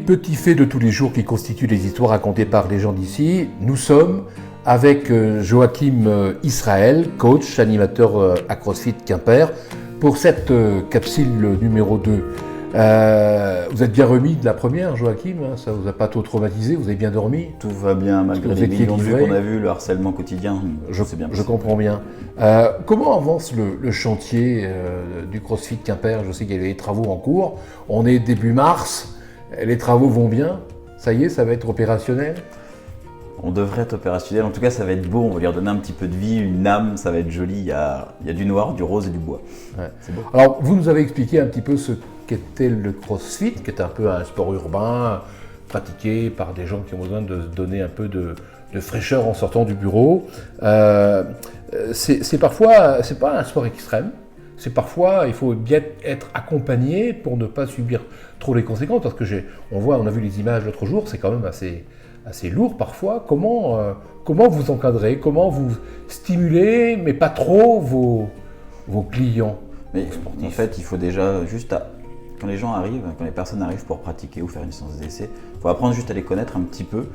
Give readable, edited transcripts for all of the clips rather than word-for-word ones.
petits faits de tous les jours qui constituent les histoires racontées par les gens d'ici. Nous sommes avec Joachim Israël, coach, animateur à CrossFit Quimper, pour cette capsule numéro 2. Vous êtes bien remis de la première, Joachim, hein, ça ne vous a pas trop traumatisé, vous avez bien dormi? Tout va bien, malgré les millions de vues qu'on a vu, le harcèlement quotidien, c'est bien. Je comprends bien. Comment avance le chantier du CrossFit Quimper? Je sais qu'il y a des travaux en cours, on est début mars, les travaux vont bien, ça y est, ça va être opérationnel? On devrait être opérationnel, en tout cas ça va être beau, on va lui redonner un petit peu de vie, une âme, ça va être joli, il y a du noir, du rose et du bois. Ouais. C'est beau. Alors vous nous avez expliqué un petit peu ce qu'était le CrossFit, qui est un peu un sport urbain, pratiqué par des gens qui ont besoin de se donner un peu de fraîcheur en sortant du bureau. C'est parfois, c'est pas un sport extrême, c'est parfois, il faut bien être accompagné pour ne pas subir trop les conséquences, parce que on a vu les images l'autre jour, c'est quand même assez lourd parfois. Comment vous encadrez, comment vous stimulez, mais pas trop vos clients? Mais en fait, il faut déjà quand les gens arrivent, quand les personnes arrivent pour pratiquer ou faire une séance d'essai, il faut apprendre juste à les connaître un petit peu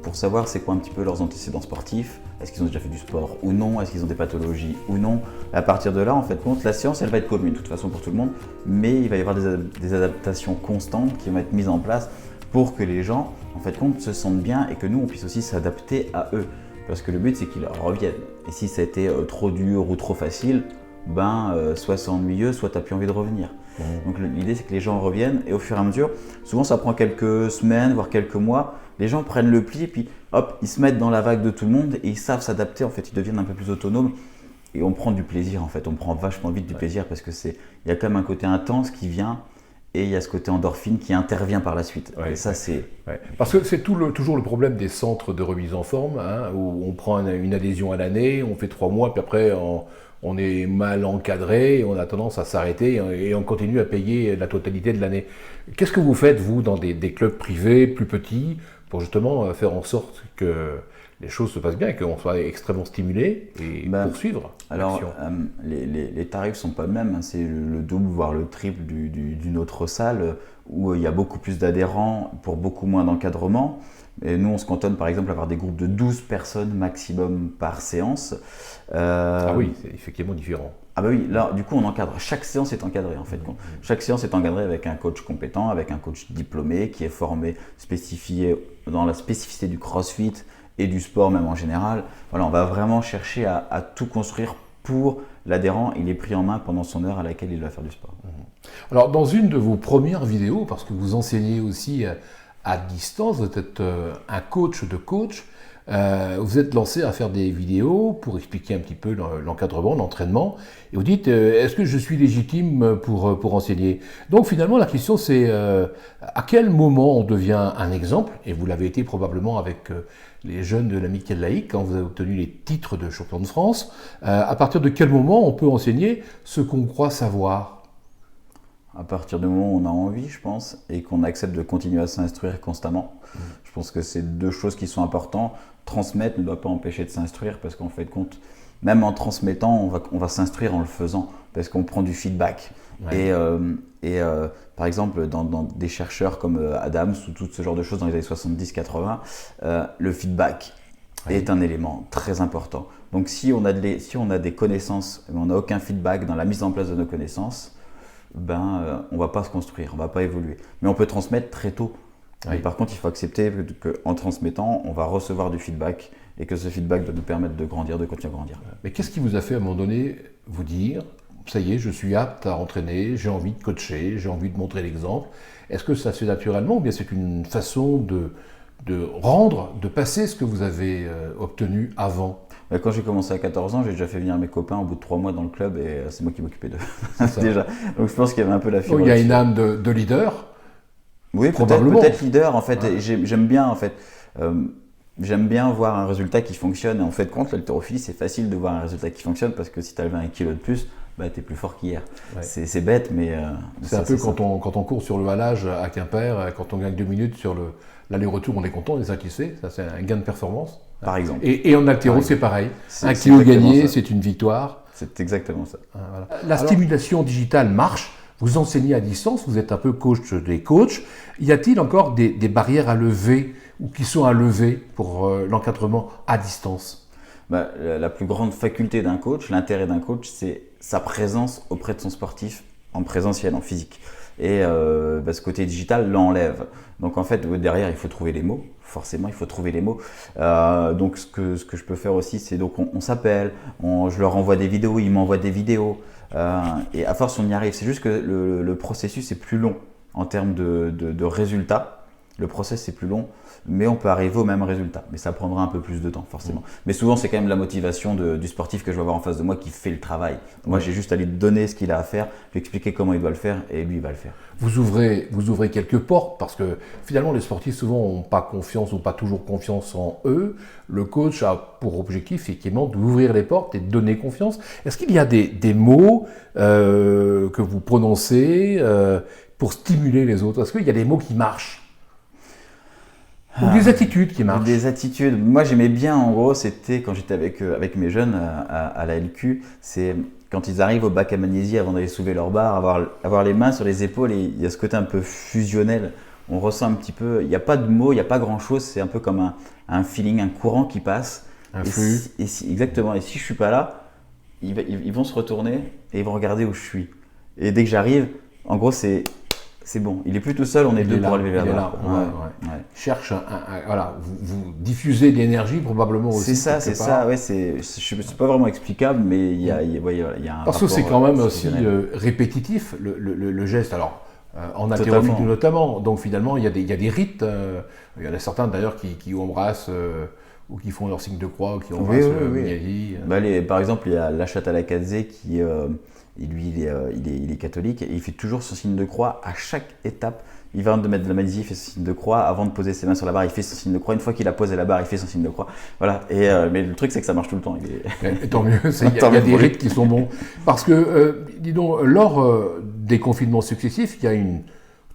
pour savoir c'est quoi un petit peu leurs antécédents sportifs, est-ce qu'ils ont déjà fait du sport ou non, est-ce qu'ils ont des pathologies ou non. À partir de là, en fait, la séance, elle va être commune de toute façon pour tout le monde, mais il va y avoir des adaptations constantes qui vont être mises en place pour que les gens, en fait, se sentent bien et que nous, on puisse aussi s'adapter à eux. Parce que le but, c'est qu'ils reviennent. Et si ça a été trop dur ou trop facile, soit c'est ennuyeux, soit tu n'as plus envie de revenir. Donc l'idée, c'est que les gens reviennent et au fur et à mesure, souvent ça prend quelques semaines, voire quelques mois, les gens prennent le pli et puis hop, ils se mettent dans la vague de tout le monde et ils savent s'adapter. En fait, ils deviennent un peu plus autonomes et on prend du plaisir. En fait, on prend vachement vite du plaisir parce que il y a quand même un côté intense qui vient. Et il y a ce côté endorphine qui intervient par la suite. Ouais, et ça, c'est... Ouais. Parce que c'est toujours le problème des centres de remise en forme, hein, où on prend une adhésion à l'année, on fait 3 mois, puis après on est mal encadré, et on a tendance à s'arrêter et on continue à payer la totalité de l'année. Qu'est-ce que vous faites, vous, dans des clubs privés plus petits, pour justement faire en sorte que les choses se passent bien et qu'on soit extrêmement stimulé et poursuivre? Alors, les tarifs ne sont pas les mêmes, hein. C'est le double, voire le triple d'une autre salle où il y a beaucoup plus d'adhérents pour beaucoup moins d'encadrement. Et nous, on se cantonne par exemple à avoir des groupes de 12 personnes maximum par séance. Ah oui, c'est effectivement différent. Ah bah oui, là du coup on encadre, chaque séance est encadrée en fait. Chaque séance est encadrée avec un coach compétent, avec un coach diplômé qui est formé, spécifié dans la spécificité du CrossFit et du sport même en général. Voilà, on va vraiment chercher à tout construire pour l'adhérent. Il est pris en main pendant son heure à laquelle il va faire du sport. Alors dans une de vos premières vidéos, parce que vous enseignez aussi à distance, vous êtes un coach de coach, vous êtes lancé à faire des vidéos pour expliquer un petit peu l'encadrement, l'entraînement, et vous dites est-ce que je suis légitime pour enseigner? Donc finalement la question c'est à quel moment on devient un exemple, et vous l'avez été probablement avec les jeunes de l'Amicale laïque quand vous avez obtenu les titres de champion de France, à partir de quel moment on peut enseigner ce qu'on croit savoir? À partir du moment où on a envie, je pense, et qu'on accepte de continuer à s'instruire constamment. Je pense que c'est deux choses qui sont importantes. Transmettre ne doit pas empêcher de s'instruire parce qu'en fait, même en transmettant, on va s'instruire en le faisant parce qu'on prend du feedback. Ouais. Et par exemple, dans des chercheurs comme Adams ou tout ce genre de choses dans les années 70-80, le feedback est un élément très important. Donc si on a des connaissances mais on n'a aucun feedback dans la mise en place de nos connaissances, on ne va pas se construire, on ne va pas évoluer. Mais on peut transmettre très tôt. Oui. Par contre, il faut accepter qu'en transmettant, on va recevoir du feedback et que ce feedback doit nous permettre de grandir, de continuer à grandir. Mais qu'est-ce qui vous a fait à un moment donné vous dire « ça y est, je suis apte à entraîner, j'ai envie de coacher, j'ai envie de montrer l'exemple ». Est-ce que ça se fait naturellement ou bien c'est une façon de passer ce que vous avez obtenu avant? Quand j'ai commencé à 14 ans, j'ai déjà fait venir mes copains au bout de 3 mois dans le club et c'est moi qui m'occupais d'eux. Déjà. Donc je pense qu'il y avait un peu la fibre. Il y a une âme de leader. Oui, peut-être leader en fait. Ouais. J'aime bien en fait. J'aime bien voir un résultat qui fonctionne. Et en fait, contre l'haltérophilie, c'est facile de voir un résultat qui fonctionne parce que si tu as levé 1 kilo de plus, t'es plus fort qu'hier. Ouais. C'est bête, mais c'est un peu quand on court sur le halage à Quimper, quand on gagne 2 minutes sur l'aller-retour, on est content, on est satisfait. Ça, c'est un gain de performance. Par exemple. Et en haltéro, c'est pareil. 1 kilo gagné, c'est une victoire. C'est exactement ça. Voilà. La stimulation digitale marche. Vous enseignez à distance, vous êtes un peu coach des coachs. Y a-t-il encore des barrières à lever ou qui sont à lever pour l'encadrement à distance? La plus grande faculté d'un coach, l'intérêt d'un coach, c'est sa présence auprès de son sportif en présentiel, en physique. Et ce côté digital l'enlève. Donc en fait, derrière, il faut trouver les mots. Forcément, il faut trouver les mots. Donc ce que je peux faire aussi, c'est donc on s'appelle, je leur envoie des vidéos, ils m'envoient des vidéos. Et à force, on y arrive. C'est juste que le processus est plus long en termes de résultats. Le process est plus long, mais on peut arriver au même résultat. Mais ça prendra un peu plus de temps, forcément. Mais souvent, c'est quand même la motivation du sportif que je vais avoir en face de moi qui fait le travail. Moi, j'ai juste à lui donner ce qu'il a à faire, lui expliquer comment il doit le faire, et lui, il va le faire. Vous ouvrez quelques portes, parce que finalement, les sportifs, souvent, n'ont pas confiance ou pas toujours confiance en eux. Le coach a pour objectif, effectivement, d'ouvrir les portes et de donner confiance. Est-ce qu'il y a des mots que vous prononcez pour stimuler les autres? Est-ce qu'il y a des mots qui marchent? Ou des attitudes qui marchent. Des attitudes. Moi, j'aimais bien, en gros, c'était quand j'étais avec mes jeunes à la LQ, c'est quand ils arrivent au bac à magnésie avant d'aller soulever leur barre, avoir les mains sur les épaules, et il y a ce côté un peu fusionnel. On ressent un petit peu, il n'y a pas de mots, il n'y a pas grand-chose, c'est un peu comme un feeling, un courant qui passe. Un flux. Exactement. Et si je ne suis pas là, ils vont se retourner et ils vont regarder où je suis. Et dès que j'arrive, en gros, c'est bon, il est plus tout seul, on est deux pour lever la barre. Ouais. Cherche voilà, vous diffusez de l'énergie probablement aussi. C'est ça, ouais, c'est pas vraiment explicable, mais il y a un parce que c'est quand même aussi répétitif le geste. Alors, en haltérophilie notamment, donc finalement il y a des rites. Il y en a certains d'ailleurs qui embrassent ou qui font leur signe de croix, ou qui embrassent le Miyagi. Par exemple, il y a Lachat Alakadze qui. Lui, il est catholique et il fait toujours son signe de croix à chaque étape. Il va de mettre de la magnésie, il fait son signe de croix. Avant de poser ses mains sur la barre, il fait son signe de croix. Une fois qu'il a posé la barre, il fait son signe de croix. Voilà. Mais le truc, c'est que ça marche tout le temps. Et tant mieux, il y a des rites qui sont bons. Parce que, dis donc, lors des confinements successifs, il y a une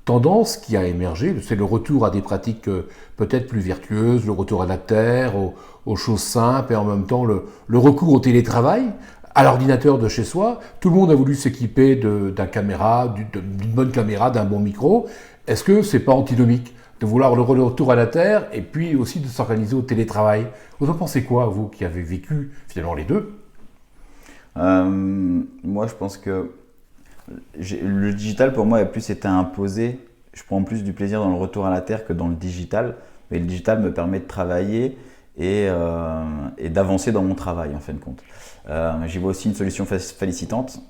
tendance qui a émergé. C'est le retour à des pratiques peut-être plus vertueuses, le retour à la terre, aux choses simples et en même temps le recours au télétravail. À l'ordinateur de chez soi, tout le monde a voulu s'équiper d'une bonne caméra, d'un bon micro. Est-ce que c'est pas antinomique de vouloir le retour à la terre et puis aussi de s'organiser au télétravail? Vous en pensez quoi, vous qui avez vécu finalement les deux? Moi, je pense que le digital pour moi a plus été imposé. Je prends plus du plaisir dans le retour à la terre que dans le digital. Mais le digital me permet de travailler et d'avancer dans mon travail en fin de compte. J'y vois aussi une solution facilitante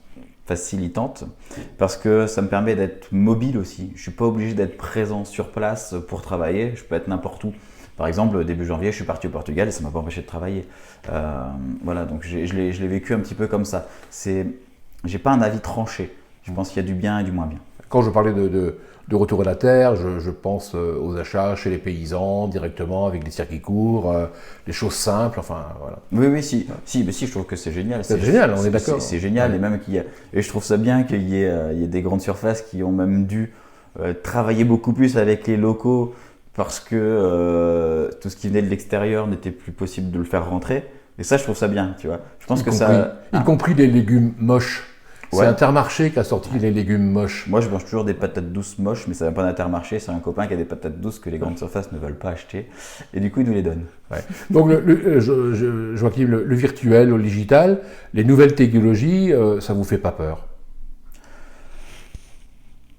parce que ça me permet d'être mobile aussi. Je ne suis pas obligé d'être présent sur place pour travailler, je peux être n'importe où. Par exemple, début janvier, je suis parti au Portugal et ça ne m'a pas empêché de travailler. Voilà, donc je l'ai vécu un petit peu comme ça. Je n'ai pas un avis tranché, je pense qu'il y a du bien et du moins bien. Quand je parlais de retour à la terre, je pense aux achats chez les paysans, directement, avec des circuits courts, les choses simples, enfin voilà. Oui, si, je trouve que c'est génial. C'est génial, on est d'accord. C'est génial, et même et je trouve ça bien qu'il y ait des grandes surfaces qui ont même dû travailler beaucoup plus avec les locaux parce que tout ce qui venait de l'extérieur n'était plus possible de le faire rentrer. Et ça, je trouve ça bien, tu vois. Je pense y compris des légumes moches. C'est Intermarché qui a sorti les légumes moches. Moi, je mange toujours des patates douces moches, mais ça vient pas d'Intermarché. C'est un copain qui a des patates douces que les grandes surfaces ne veulent pas acheter. Et du coup, il nous les donne. Ouais. Donc, Joachim, le virtuel, le digital, les nouvelles technologies, ça vous fait pas peur?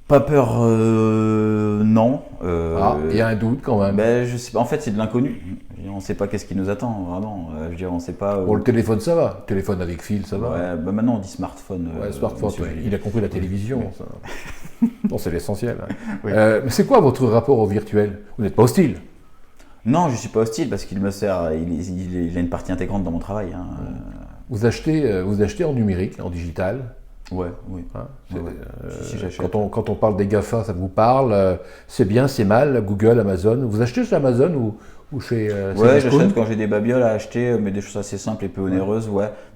Pas peur, non. Il y a un doute quand même. Je sais pas. En fait, c'est de l'inconnu. On ne sait pas qu'est-ce qui nous attend, vraiment. Je veux dire, on sait pas. Pour le téléphone, ça va. Téléphone avec fil, ça va. Ouais, maintenant, on dit smartphone. Smartphone. Il a compris la télévision. Ça. Bon, c'est l'essentiel. Oui. Mais c'est quoi votre rapport au virtuel? Vous n'êtes pas hostile? Non, je ne suis pas hostile parce qu'il me sert. Il a une partie intégrante dans mon travail. Hein. Vous achetez en numérique, en digital? Oui. Si quand on parle des GAFA, ça vous parle? C'est bien, c'est mal? Google, Amazon. Vous achetez chez Amazon ou chez j'achète quand j'ai des babioles à acheter, mais des choses assez simples et peu onéreuses,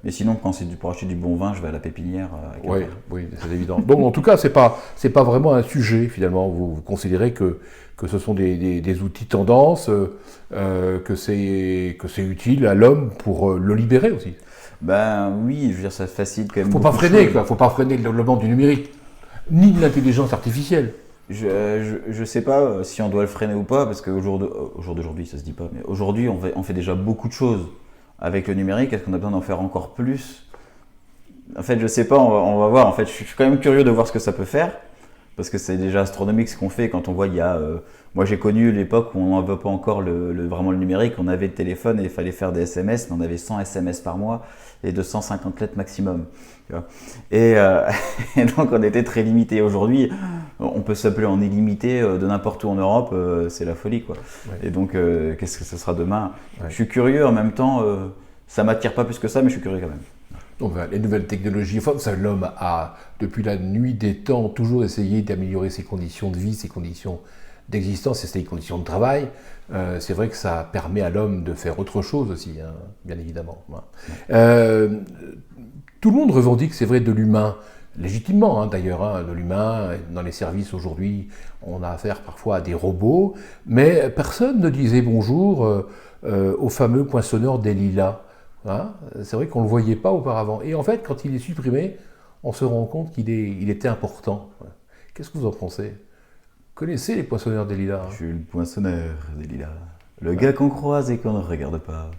Mais sinon, quand c'est pour acheter du bon vin, je vais à la pépinière. Oui, c'est évident. Donc, en tout cas, c'est pas vraiment un sujet, finalement. Vous considérez que ce sont des outils tendance, que c'est utile à l'homme pour le libérer aussi. Oui, je veux dire, ça facilite quand même. Faut pas freiner le développement du numérique. ni de l'intelligence artificielle. Je sais pas si on doit le freiner ou pas, parce qu'au jour d'aujourd'hui, ça se dit pas, mais aujourd'hui, on fait déjà beaucoup de choses avec le numérique. Est-ce qu'on a besoin d'en faire encore plus? En fait, je sais pas, on va voir. En fait, je suis quand même curieux de voir ce que ça peut faire, parce que c'est déjà astronomique ce qu'on fait quand on voit moi j'ai connu l'époque où on n'avait pas encore vraiment le numérique, on avait le téléphone et il fallait faire des SMS, mais on avait 100 SMS par mois et 250 lettres maximum. Tu vois. Et donc on était très limité. Aujourd'hui, on peut s'appeler en illimité de n'importe où en Europe, c'est la folie quoi. Ouais. Et donc qu'est-ce que ce sera demain? Ouais. Je suis curieux en même temps, ça m'attire pas plus que ça, mais je suis curieux quand même. Donc, les nouvelles technologies, l'homme a, depuis la nuit des temps, toujours essayé d'améliorer ses conditions de vie, ses conditions d'existence et ses conditions de travail. C'est vrai que ça permet à l'homme de faire autre chose aussi, hein, bien évidemment. Tout le monde revendique, c'est vrai, de l'humain, légitimement hein, d'ailleurs, hein, de l'humain. Dans les services aujourd'hui, on a affaire parfois à des robots, mais personne ne disait bonjour au fameux poinçonneur des lilas. Hein, c'est vrai qu'on ne le voyait pas auparavant. Et en fait, quand il est supprimé, on se rend compte qu'il était important. Qu'est-ce que vous en pensez? Vous connaissez les poinçonneurs des lilas? Je suis le poinçonneur des lilas. Le gars qu'on croise et qu'on ne regarde pas.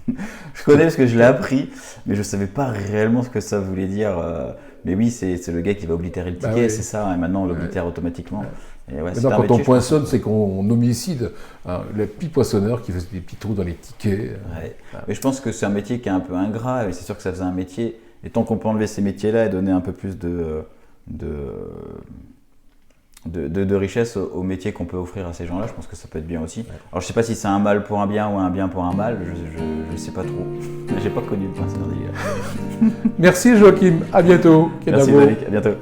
Je connais parce que je l'ai appris, mais je ne savais pas réellement ce que ça voulait dire. Mais oui, c'est le gars qui va oblitérer le ticket, c'est ça. Et maintenant, on l'oblitère automatiquement. Et ouais, maintenant, quand on poinçonne, c'est qu'on homicide le petit poinçonneur qui faisait des petits trous dans les tickets. Ouais. Mais je pense que c'est un métier qui est un peu ingrat, et c'est sûr que ça faisait un métier. Et tant qu'on peut enlever ces métiers-là et donner un peu plus de richesse au métier qu'on peut offrir à ces gens-là, je pense que ça peut être bien aussi. Alors je sais pas si c'est un mal pour un bien ou un bien pour un mal, je sais pas trop. J'ai pas connu le poinçonneur des lilas. Merci Joachim, à bientôt. Merci Malik, à bientôt.